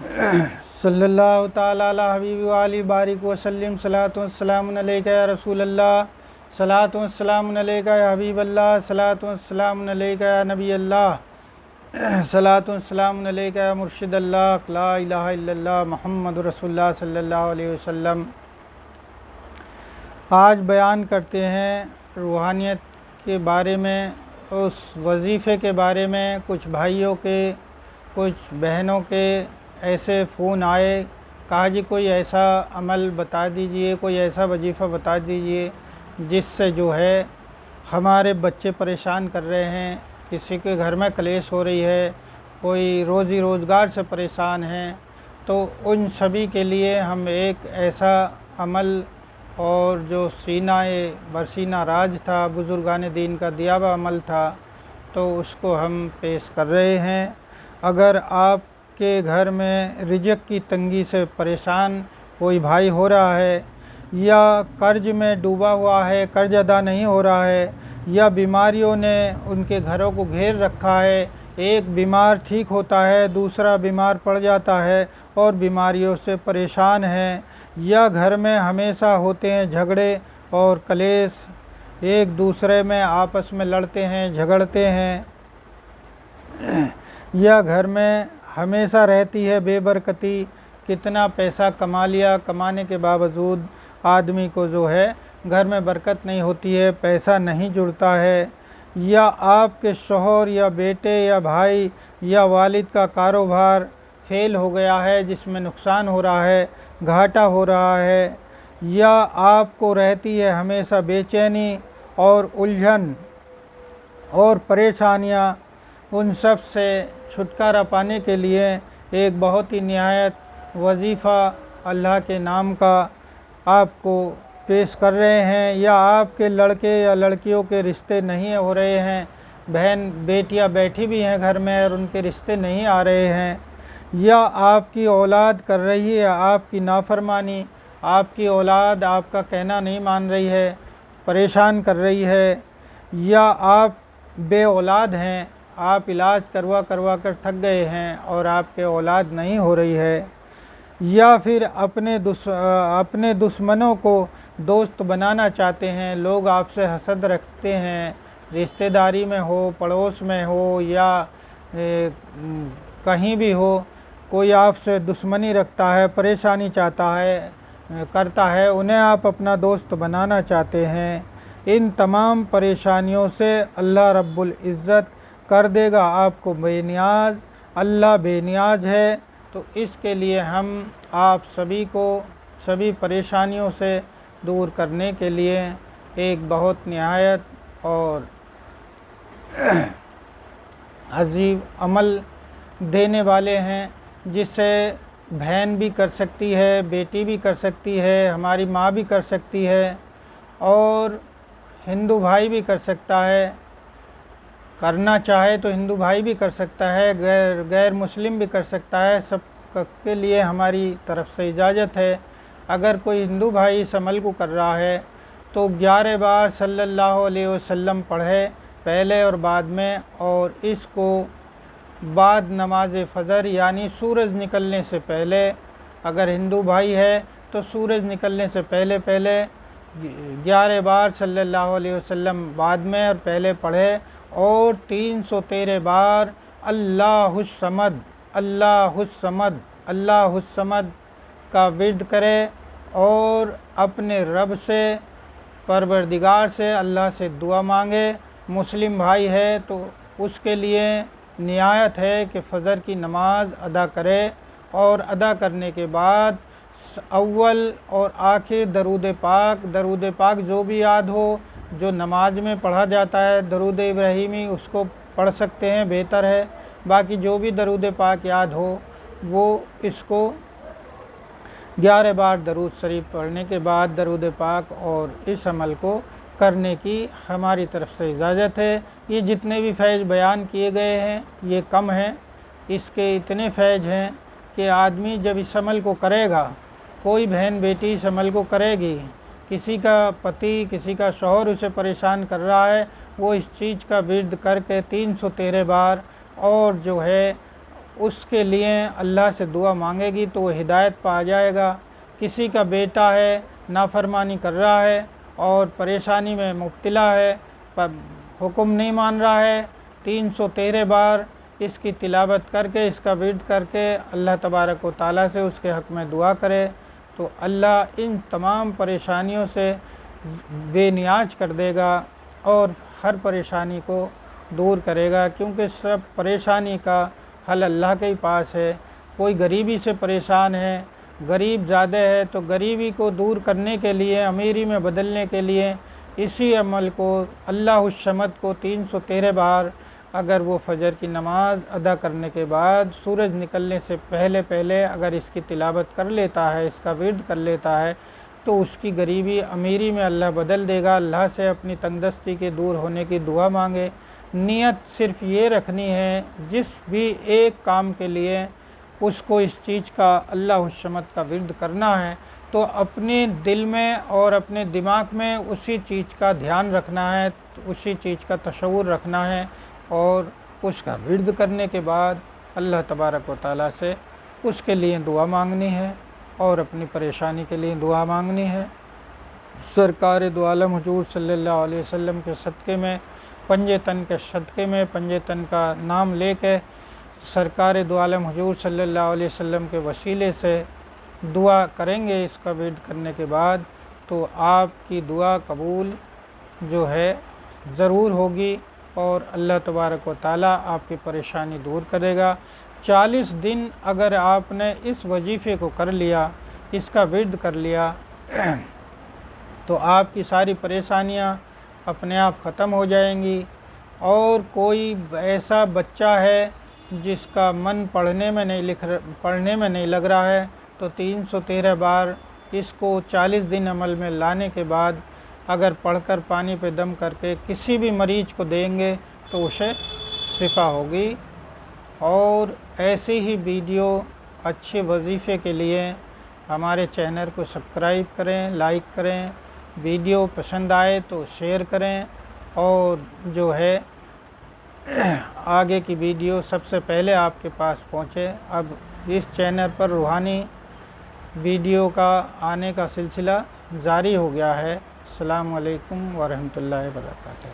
صلی اللہ تعالیٰ علی حبیب علی بارک وسلم صلاۃ والسلام علیکہ یا رسول اللہ، صلاۃ والسلام علیکہ یا حبیب اللہ، صلاۃ والسلام علیکہ یا نبی اللہ، صلاۃ والسلام علیکہ یا مرشد اللہ، لا الہ الا اللہ محمد رسول اللہ صلی اللہ علیہ وسلم۔ آج بیان کرتے ہیں روحانیت کے بارے میں، اس وظیفے کے بارے میں۔ کچھ بھائیوں کے، کچھ بہنوں کے ایسے فون آئے، کہا جی کوئی ایسا عمل بتا دیجئے، کوئی ایسا وظیفہ بتا دیجئے جس سے جو ہے ہمارے بچے پریشان کر رہے ہیں، کسی کے گھر میں کلیش ہو رہی ہے، کوئی روزی روزگار سے پریشان ہیں، تو ان سبھی کے لیے ہم ایک ایسا عمل اور جو سینہ برسینہ راج تھا، بزرگان دین کا دیا ہوا عمل تھا، تو اس کو ہم پیش کر رہے ہیں۔ اگر آپ کے گھر میں رزق کی تنگی سے پریشان کوئی بھائی ہو رہا ہے، یا قرض میں ڈوبا ہوا ہے، قرض ادا نہیں ہو رہا ہے، یا بیماریوں نے ان کے گھروں کو گھیر رکھا ہے، ایک بیمار ٹھیک ہوتا ہے دوسرا بیمار پڑ جاتا ہے اور بیماریوں سے پریشان ہیں، یا گھر میں ہمیشہ ہوتے ہیں جھگڑے اور کلیش، ایک دوسرے میں آپس میں لڑتے ہیں جھگڑتے ہیں، یا گھر میں ہمیشہ رہتی ہے بے برکتی، کتنا پیسہ کما لیا، کمانے کے باوجود آدمی کو جو ہے گھر میں برکت نہیں ہوتی ہے، پیسہ نہیں جڑتا ہے، یا آپ کے شوہر یا بیٹے یا بھائی یا والد کا کاروبار فیل ہو گیا ہے جس میں نقصان ہو رہا ہے، گھاٹا ہو رہا ہے، یا آپ کو رہتی ہے ہمیشہ بے چینی اور الجھن اور پریشانیاں، ان سب سے چھٹکارا پانے کے لیے ایک بہت ہی نہایت وظیفہ اللہ کے نام کا آپ کو پیش کر رہے ہیں۔ یا آپ کے لڑکے یا لڑکیوں کے رشتے نہیں ہو رہے ہیں، بہن بیٹیاں بیٹھی بھی ہیں گھر میں اور ان کے رشتے نہیں آ رہے ہیں، یا آپ کی اولاد کر رہی ہے آپ کی نافرمانی، آپ کی اولاد آپ کا کہنا نہیں مان رہی ہے، پریشان کر رہی ہے، یا آپ بے اولاد ہیں، آپ علاج کروا کر تھک گئے ہیں اور آپ کے اولاد نہیں ہو رہی ہے، یا پھر اپنے دشمنوں کو دوست بنانا چاہتے ہیں، لوگ آپ سے حسد رکھتے ہیں، رشتہ داری میں ہو، پڑوس میں ہو، یا کہیں بھی ہو، کوئی آپ سے دشمنی رکھتا ہے، پریشانی چاہتا ہے کرتا ہے، انہیں آپ اپنا دوست بنانا چاہتے ہیں، ان تمام پریشانیوں سے اللہ رب العزت کر دے گا آپ کو بے نیاز۔ اللہ بے نیاز ہے، تو اس کے لیے ہم آپ سبھی کو سبھی پریشانیوں سے دور کرنے کے لیے ایک بہت نہایت اور عظیم عمل دینے والے ہیں، جس سے بہن بھی کر سکتی ہے، بیٹی بھی کر سکتی ہے، ہماری ماں بھی کر سکتی ہے، اور ہندو بھائی بھی کر سکتا ہے، کرنا چاہے تو ہندو بھائی بھی کر سکتا ہے، غیر مسلم بھی کر سکتا ہے، سب کے لیے ہماری طرف سے اجازت ہے۔ اگر کوئی ہندو بھائی اس عمل کو کر رہا ہے تو 11 بار صلی اللہ علیہ وسلم پڑھے پہلے اور بعد میں، اور اس کو بعد نماز فجر یعنی سورج نکلنے سے پہلے، اگر ہندو بھائی ہے تو سورج نکلنے سے پہلے 11 بار صلی اللہ علیہ وسلم بعد میں اور پہلے پڑھے، اور 313 بار اللہ الصمد اللہ الصمد اللہ الصمد کا ورد کرے، اور اپنے رب سے، پروردگار سے، اللہ سے دعا مانگے۔ مسلم بھائی ہے تو اس کے لیے نہایت ہے کہ فجر کی نماز ادا کرے، اور ادا کرنے کے بعد اول اور آخر درود پاک جو بھی یاد ہو، جو نماز میں پڑھا جاتا ہے درود ابراہیمی، اس کو پڑھ سکتے ہیں، بہتر ہے، باقی جو بھی درود پاک یاد ہو وہ اس کو 11 بار درود شریف پڑھنے کے بعد درود پاک اور اس عمل کو کرنے کی ہماری طرف سے اجازت ہے۔ یہ جتنے بھی فیض بیان کیے گئے ہیں یہ کم ہیں، اس کے اتنے فیض ہیں کہ آدمی جب اس عمل کو کرے گا، کوئی بہن بیٹی اس عمل کو کرے گی، کسی کا پتی کسی کا شوہر اسے پریشان کر رہا ہے، وہ اس چیز کا ورد کر کے 313 بار اور جو ہے اس کے لیے اللہ سے دعا مانگے گی تو وہ ہدایت پا جائے گا۔ کسی کا بیٹا ہے نافرمانی کر رہا ہے اور پریشانی میں مبتلا ہے، حکم نہیں مان رہا ہے، 313 بار اس کی تلاوت کر کے، اس کا ورد کر کے اللہ تبارک و تعالیٰ سے اس کے حق میں دعا کرے تو اللہ ان تمام پریشانیوں سے بے نیاز کر دے گا اور ہر پریشانی کو دور کرے گا، کیونکہ سب پریشانی کا حل اللہ کے ہی پاس ہے۔ کوئی غریبی سے پریشان ہے، غریب زیادہ ہے تو غریبی کو دور کرنے کے لیے، امیری میں بدلنے کے لیے اسی عمل کو، اللہ الصمد کو 313 بار اگر وہ فجر کی نماز ادا کرنے کے بعد سورج نکلنے سے پہلے اگر اس کی تلاوت کر لیتا ہے، اس کا ورد کر لیتا ہے تو اس کی غریبی امیری میں اللہ بدل دے گا۔ اللہ سے اپنی تنگ دستی کے دور ہونے کی دعا مانگے۔ نیت صرف یہ رکھنی ہے، جس بھی ایک کام کے لیے اس کو اس چیز کا اللہ الصمد کا ورد کرنا ہے تو اپنے دل میں اور اپنے دماغ میں اسی چیز کا دھیان رکھنا ہے، اسی چیز کا تصور رکھنا ہے اور اس کا ورد کرنے کے بعد اللہ تبارک و تعالیٰ سے اس کے لیے دعا مانگنی ہے اور اپنی پریشانی کے لیے دعا مانگنی ہے۔ سرکار دو عالم حضور صلی اللہ علیہ وسلم کے صدقے میں، پنجے تن کے صدقے میں، پنجے تن کا نام لے کے سرکار دو عالم حضور صلی اللہ علیہ وسلم کے وسیلے سے دعا کریں گے اس کا ورد کرنے کے بعد تو آپ کی دعا قبول جو ہے ضرور ہوگی اور اللہ تبارک و تعالیٰ آپ کی پریشانی دور کرے گا۔ 40 دن اگر آپ نے اس وظیفے کو کر لیا، اس کا ورد کر لیا تو آپ کی ساری پریشانیاں اپنے آپ ختم ہو جائیں گی۔ اور کوئی ایسا بچہ ہے جس کا من پڑھنے میں نہیں لگ رہا ہے تو 313 بار اس کو 40 دن عمل میں لانے کے بعد اگر پڑھ کر پانی پہ دم کر کے کسی بھی مریض کو دیں گے تو اسے شفا ہوگی۔ اور ایسی ہی ویڈیو اچھے وظیفے کے لیے ہمارے چینل کو سبسکرائب کریں، لائک کریں، ویڈیو پسند آئے تو شیئر کریں اور جو ہے آگے کی ویڈیو سب سے پہلے آپ کے پاس پہنچے۔ اب اس چینل پر روحانی ویڈیو کا آنے کا سلسلہ جاری ہو گیا ہے۔ السلام علیکم ورحمۃ اللہ وبرکاتہ۔